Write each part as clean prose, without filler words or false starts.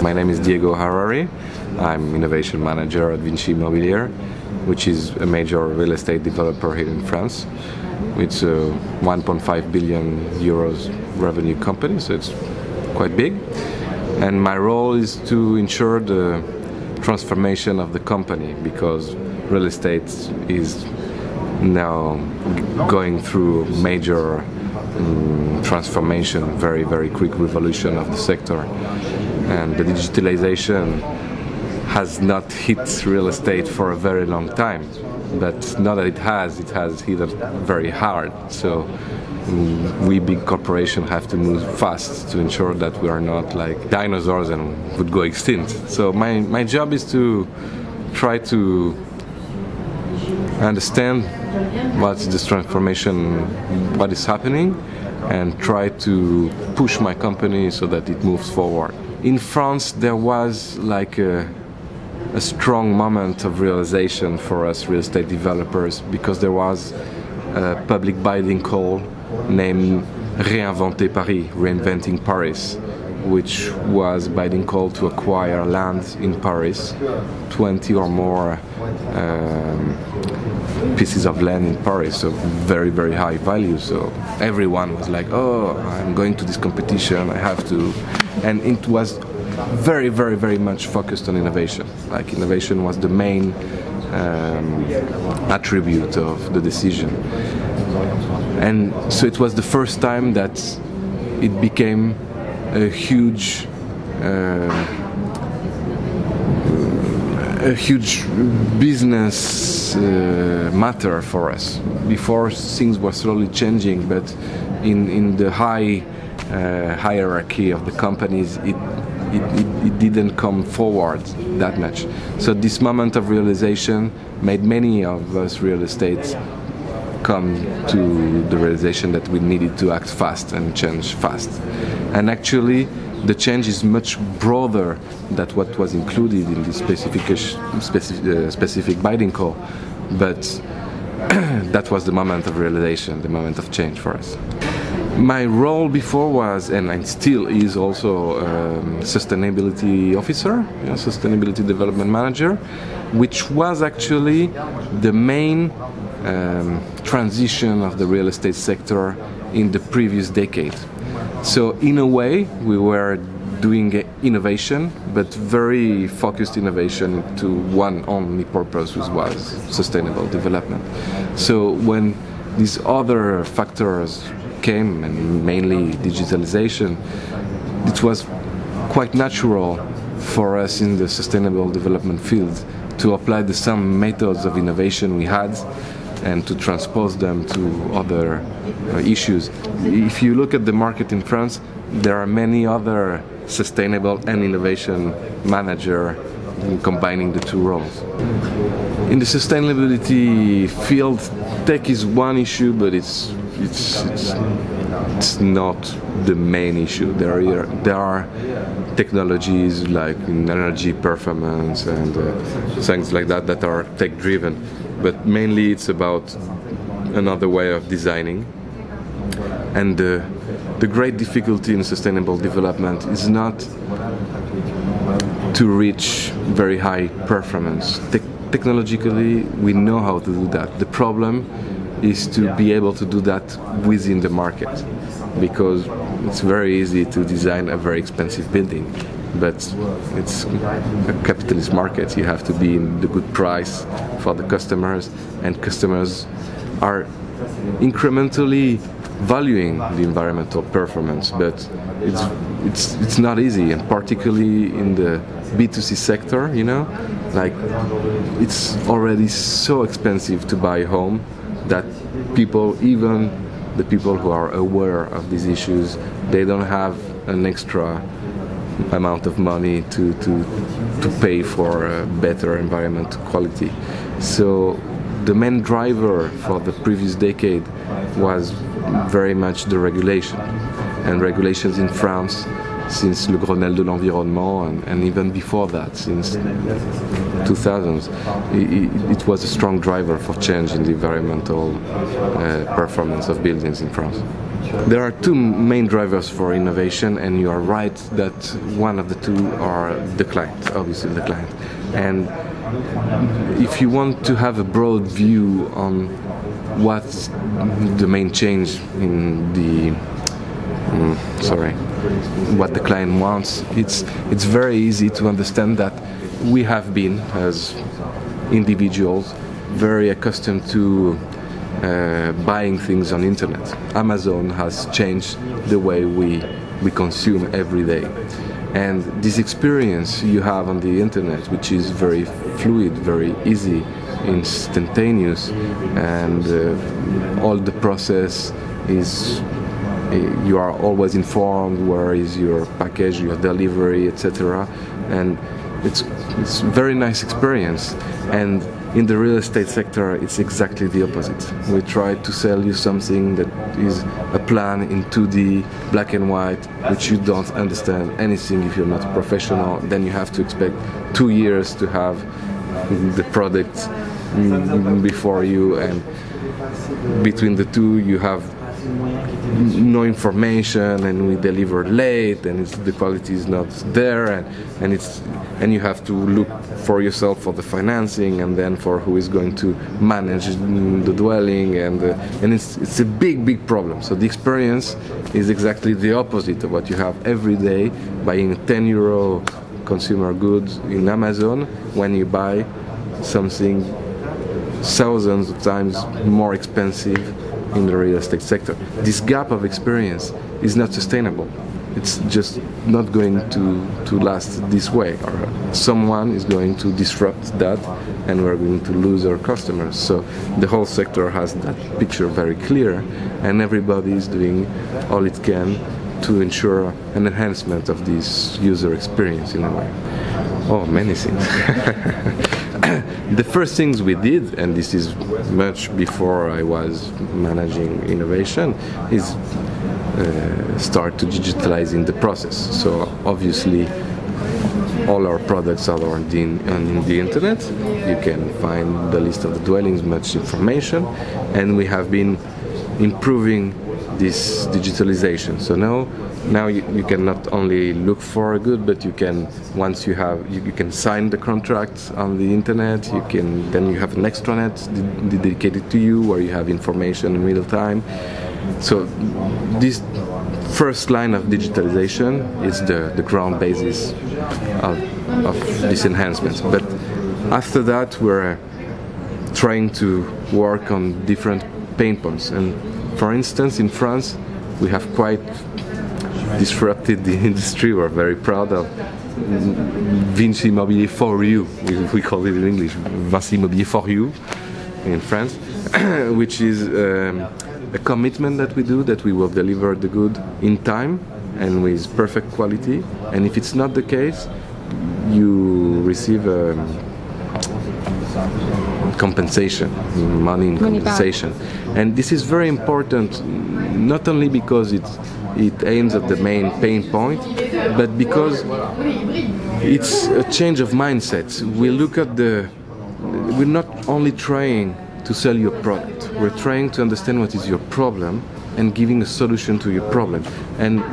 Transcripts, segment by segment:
My name is Diego Harari. I'm Innovation Manager at Vinci Immobilier, which is a major real estate developer here in France. It's a 1.5 billion euros revenue company, so it's quite big. And my role is to ensure the transformation of the company, because real estate is now going through major transformation, very quick revolution of the sector. And the digitalization has not hit real estate for a very long time, but now that it has hit it very hard. So we big corporations have to move fast to ensure that we are not like dinosaurs and would go extinct. So my job is to try to understand what's this transformation, what is happening, and try to push my company so that it moves forward. In France, there was like a strong moment of realization for us real estate developers, because there was a public bidding call named Réinventer Paris, Reinventing Paris, which was bidding call to acquire land in Paris, 20 or more pieces of land in Paris, so very high value. So everyone was like, oh, I'm going to this competition, I have to. And it was very much focused on innovation. Like innovation was the main attribute of the decision. And so it was the first time that it became a huge business matter for us. Before, things were slowly changing, but in the high hierarchy of the companies, it didn't come forward that much. So this moment of realization made many of us real estates come to the realization that we needed to act fast and change fast. And actually, the change is much broader than what was included in the specific bidding call, but that was the moment of realization, the moment of change for us. My role before was, and still is, also sustainability officer, sustainability development manager, which was actually the main transition of the real estate sector in the previous decade. So in a way, we were doing innovation, but very focused innovation to one only purpose, which was sustainable development. So when these other factors came, and mainly digitalization, it was quite natural for us in the sustainable development field to apply the same methods of innovation we had and to transpose them to other issues. If you look at the market in France, there are many other sustainable and innovation manager combining the two roles. In the sustainability field, tech is one issue, but it's not the main issue. There are technologies like energy performance and things like that are tech driven, but mainly it's about another way of designing. And the great difficulty in sustainable development is not to reach very high performance. Technologically, we know how to do that. The problem is to be able to do that within the market, because it's very easy to design a very expensive building, but it's a capitalist market. You have to be in the good price for the customers, and customers are incrementally valuing the environmental performance, but it's not easy, and particularly in the B2C sector, like it's already so expensive to buy a home that people, even the people who are aware of these issues, they don't have an extra amount of money to pay for a better environmental quality. So the main driver for the previous decade was very much the regulation, and regulations in France since le Grenelle de l'Environnement, and even before that, since 2000s, it was a strong driver for change in the environmental performance of buildings in France. There are two main drivers for innovation, and you are right that one of the two are the client, obviously the client. And if you want to have a broad view on what's the main change in the what the client wants, it's very easy to understand that we have been, as individuals, very accustomed to buying things on internet. Amazon has changed the way we consume every day. And this experience you have on the internet, which is very fluid, very easy, instantaneous, and all the process is, you are always informed where is your package, your delivery, etc. And it's very nice experience. And in the real estate sector, it's exactly the opposite. We try to sell you something that is a plan in 2D, black and white, which you don't understand anything if you're not a professional. Then you have to expect 2 years to have the product before you, and between the two you have no information, and we deliver late, and the quality is not there, and you have to look for yourself for the financing, and then for who is going to manage the dwelling, and it's a big problem. So the experience is exactly the opposite of what you have every day buying €10 consumer goods in Amazon, when you buy something thousands of times more expensive in the real estate sector. This gap of experience is not sustainable. It's just not going to last this way, or someone is going to disrupt that, and we're going to lose our customers. So the whole sector has that picture very clear, and everybody is doing all it can to ensure an enhancement of this user experience in a way. Oh, many things. The first things we did, and this is much before I was managing innovation, is start to digitalizing the process. So obviously all our products are on the internet. You can find the list of the dwellings, much information, and we have been improving this digitalization. So now you can not only look for a good, but you can, once you can sign the contract on the internet. Then you have an extranet dedicated to you, where you have information in real time. So this first line of digitalization is the ground basis of these enhancements. But after that, we're trying to work on different pain points. And for instance, in France, we have quite disrupted the industry. We're very proud of Vinci Immobilier for you. We call it in English Vinci Immobilier for you in France, which is a commitment that we do, that we will deliver the good in time and with perfect quality. And if it's not the case, you receive compensation, money in compensation. And this is very important, not only because it aims at the main pain point, but because it's a change of mindset. We're not only trying to sell you a product, we're trying to understand what is your problem and giving a solution to your problem. And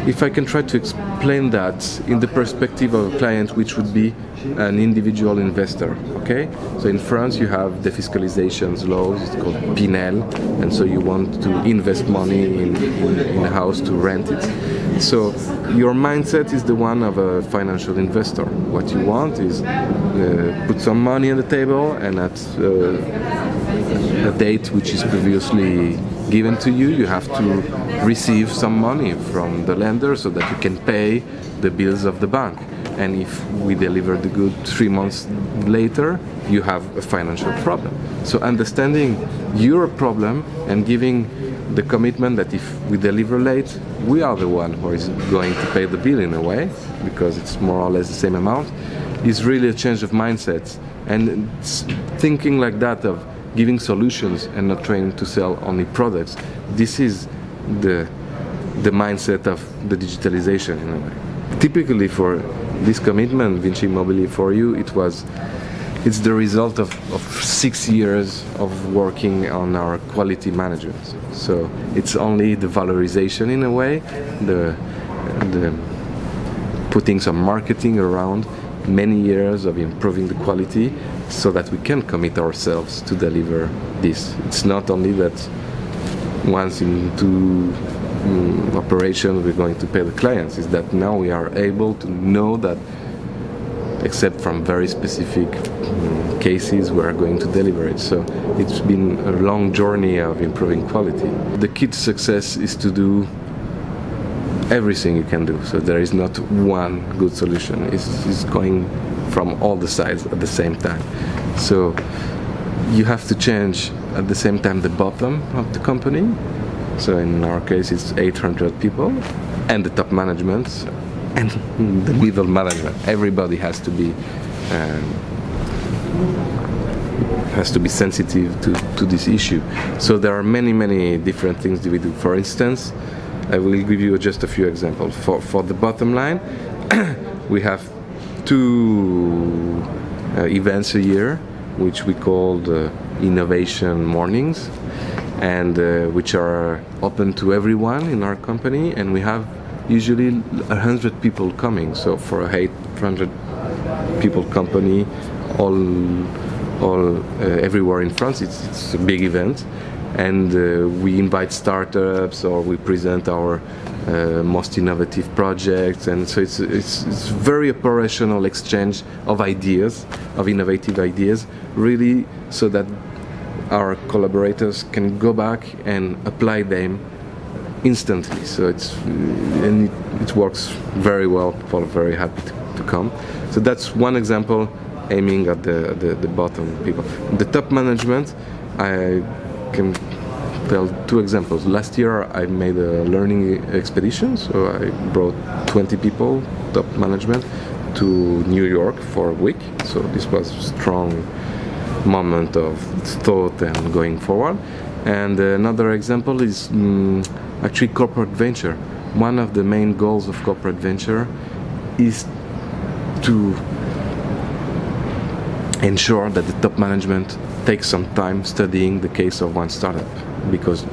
if I can try to explain that in the perspective of a client, which would be an individual investor, okay? So in France you have defiscalization laws, it's called Pinel, and so you want to invest money in a house to rent it. So your mindset is the one of a financial investor. What you want is put some money on the table, and at a date which is previously given to you, you have to receive some money from the lender so that you can pay the bills of the bank. And if we deliver the good 3 months later, you have a financial problem. So understanding your problem and giving the commitment that if we deliver late, we are the one who is going to pay the bill in a way, because it's more or less the same amount, is really a change of mindset. And thinking like that, of giving solutions and not trying to sell only products, this is the mindset of the digitalization in a way. Typically for this commitment, Vinci Immobilier for you, it was it's the result of 6 years of working on our quality management. So it's only the valorization in a way, the putting some marketing around many years of improving the quality so that we can commit ourselves to deliver this. It's not only that once into operations we're going to pay the clients, it's that now we are able to know that except from very specific cases we are going to deliver it. So it's been a long journey of improving quality. The key to success is to do everything you can do. So there is not one good solution. It's going from all the sides at the same time. So you have to change at the same time the bottom of the company. So in our case it's 800 people, and the top management and the middle management. Everybody has to be sensitive to this issue. So there are many different things that we do. For instance, I will give you just a few examples. For the bottom line, we have 2 events a year, which we call the innovation mornings, and which are open to everyone in our company, and we have usually 100 people coming. So for a 800 people company, all everywhere in France, it's a big event, and we invite startups or we present our most innovative projects, and so it's very operational exchange of ideas, of innovative ideas, really, so that our collaborators can go back and apply them instantly. So it works very well. People are very happy to come. So that's one example, aiming at the bottom people. The top management, I can tell 2 examples. Last year I made a learning expedition, so I brought 20 people, top management, to New York for a week. So this was a strong moment of thought and going forward. And another example is actually corporate venture. One of the main goals of corporate venture is to ensure that the top management takes some time studying the case of one startup, because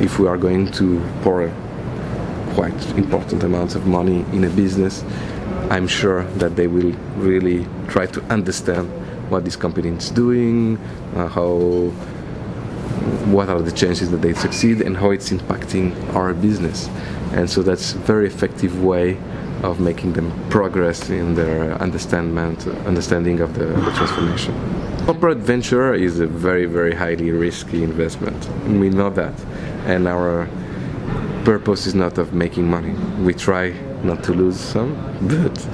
if we are going to pour quite important amounts of money in a business, I'm sure that they will really try to understand what this company is doing, what are the chances that they succeed, and how it's impacting our business. And so that's a very effective way of making them progress in their understanding of the transformation. Corporate venture is a very highly risky investment. We know that, and our purpose is not of making money. We try not to lose some, but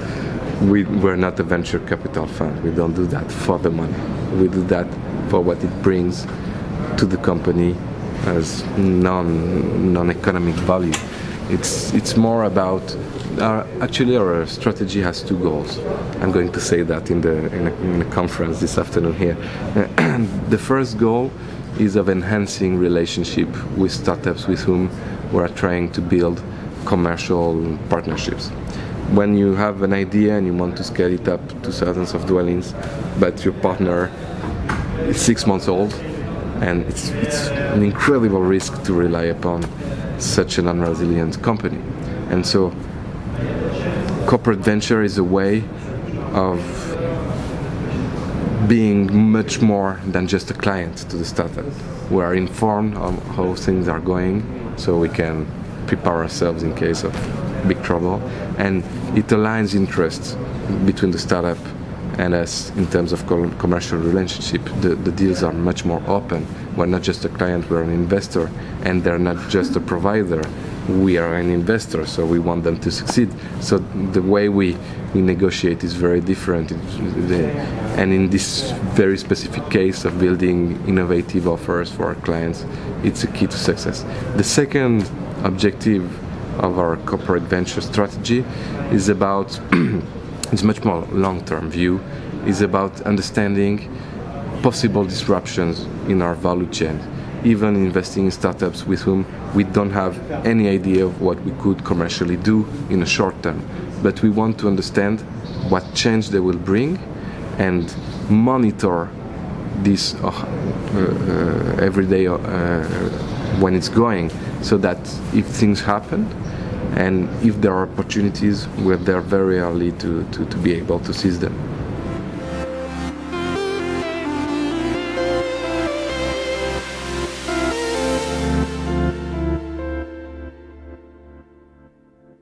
we're not a venture capital fund. We don't do that for the money. We do that for what it brings to the company as non-economic value. It's more about our strategy has 2 goals. I'm going to say that in the conference this afternoon here. The first goal is of enhancing relationship with startups with whom we are trying to build commercial partnerships. When you have an idea and you want to scale it up to thousands of dwellings, but your partner is 6 months old, and it's an incredible risk to rely upon such an unresilient company. And so corporate venture is a way of being much more than just a client to the startup. We are informed of how things are going, so we can prepare ourselves in case of big trouble, and it aligns interests between the startup and us in terms of commercial relationship. The deals are much more open. We're not just a client, we're an investor, and they're not just a provider. We are an investor, so we want them to succeed. So the way we negotiate is very different. And in this very specific case of building innovative offers for our clients, it's a key to success. The second objective of our corporate venture strategy is about it's much more long-term view, is about understanding possible disruptions in our value chain, even investing in startups with whom we don't have any idea of what we could commercially do in the short term, but we want to understand what change they will bring and monitor this every day when it's going, so that if things happen and if there are opportunities, we're there very early to be able to seize them.